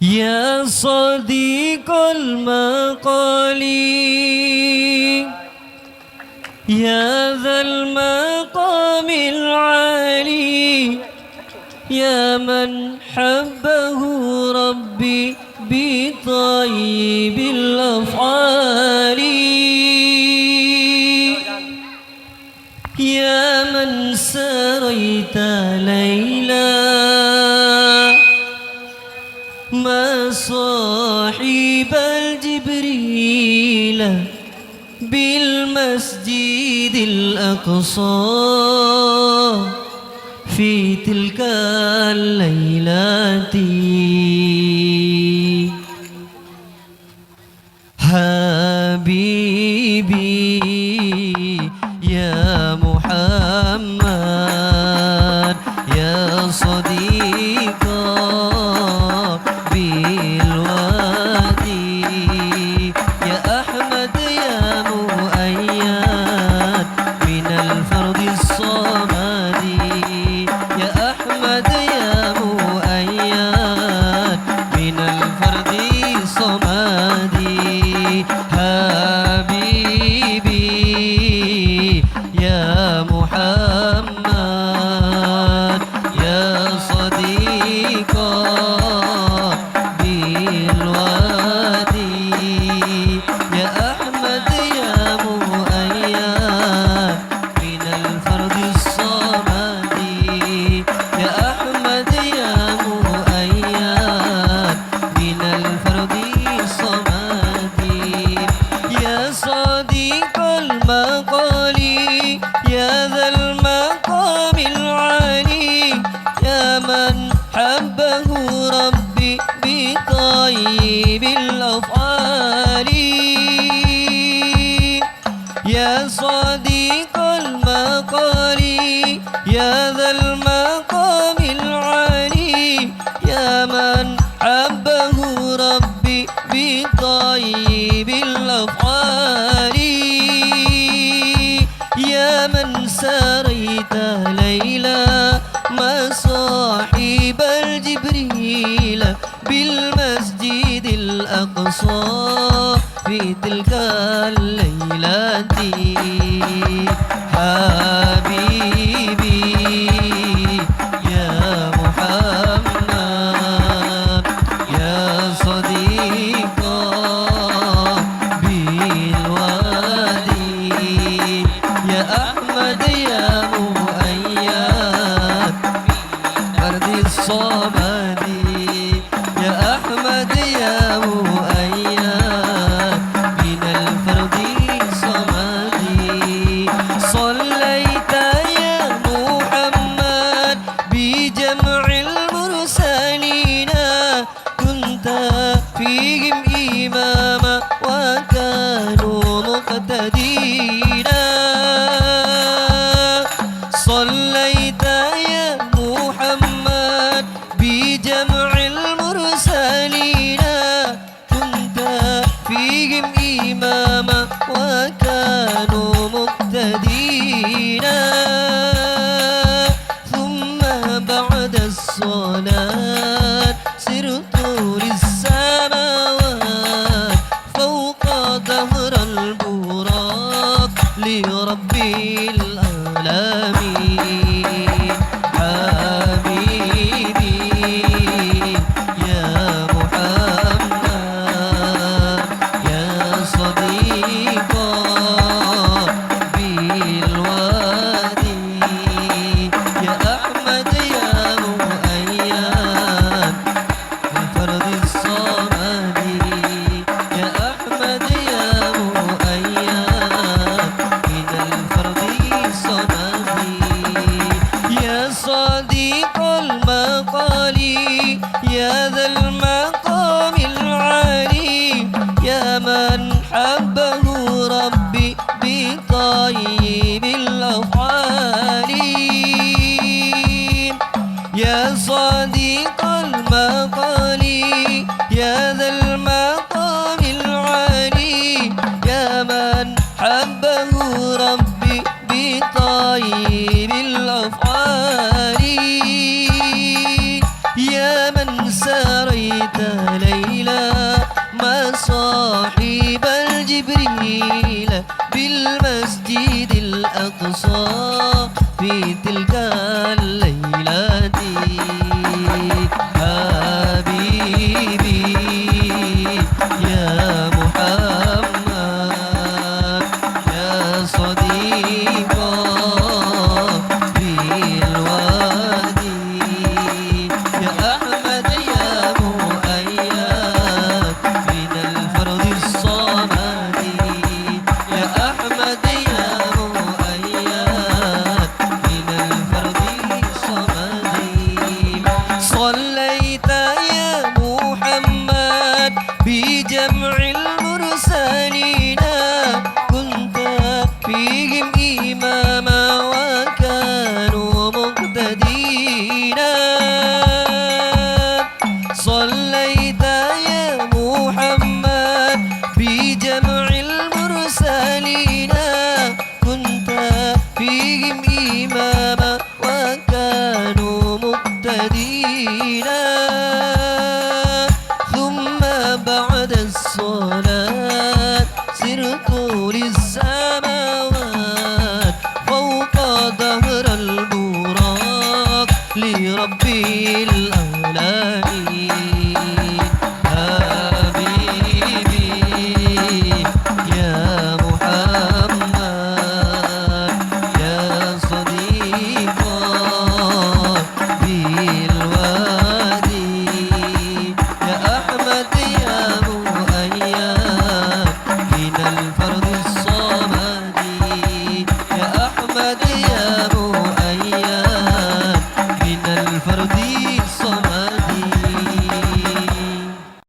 يا صديق المقال يا ذا المقام العالي يا من حبه ربي بطيب الأفعال يا من سريت ليلا ما صاحب الجبريل بالمسجد الأقصى في تلك الليلة حبيبي يا محمد يا صديق بالوادي يا أحمد يا مؤيد من الفرد الصمد يا أحمد يا مؤيد من الفرد الصمد حبيبي يا محمد يا صديق بالوادي يا أحمد يا مؤيد من الفرد الصمد يا أحمد يا مؤيد من الفرد الصمد يا صديق المقال يا ذا المقام العالي يا من حبه ربي بطيب الأفعال يا صديق المقال يا ذا المقام العالي يا من حبه ربي بطيب الأفعال يا من سريت ليلا ما صاحب الجبريل بالمسجد الأقصى في تلك الليلة حبيبي يا محمد يا صديق بالوادي يا أحمد يا مؤيد فرد الصمد يا أحمد يا مؤيد من الفرد الصمد صليت يا محمد بجمع المرسلين كنت فيهم إماما وكانوا مقتدين صليت يا محمد بجمع المرسلين كنت فيهم إماما وكانوا مقتدين ثم بعد الصلاة سرت للسماوات فوق ظهر البراق لربي العالمين حبيبي يا محمد يا صديق بالوادي يا أحمد يا مؤيد بفرد الصمد يا أحمد يا مؤيد من الفرد الصمد يا صديق المقال يا ذا المقام العالي يا من حبه ربي بطيب الأفعال يا صديق المقال يا ذا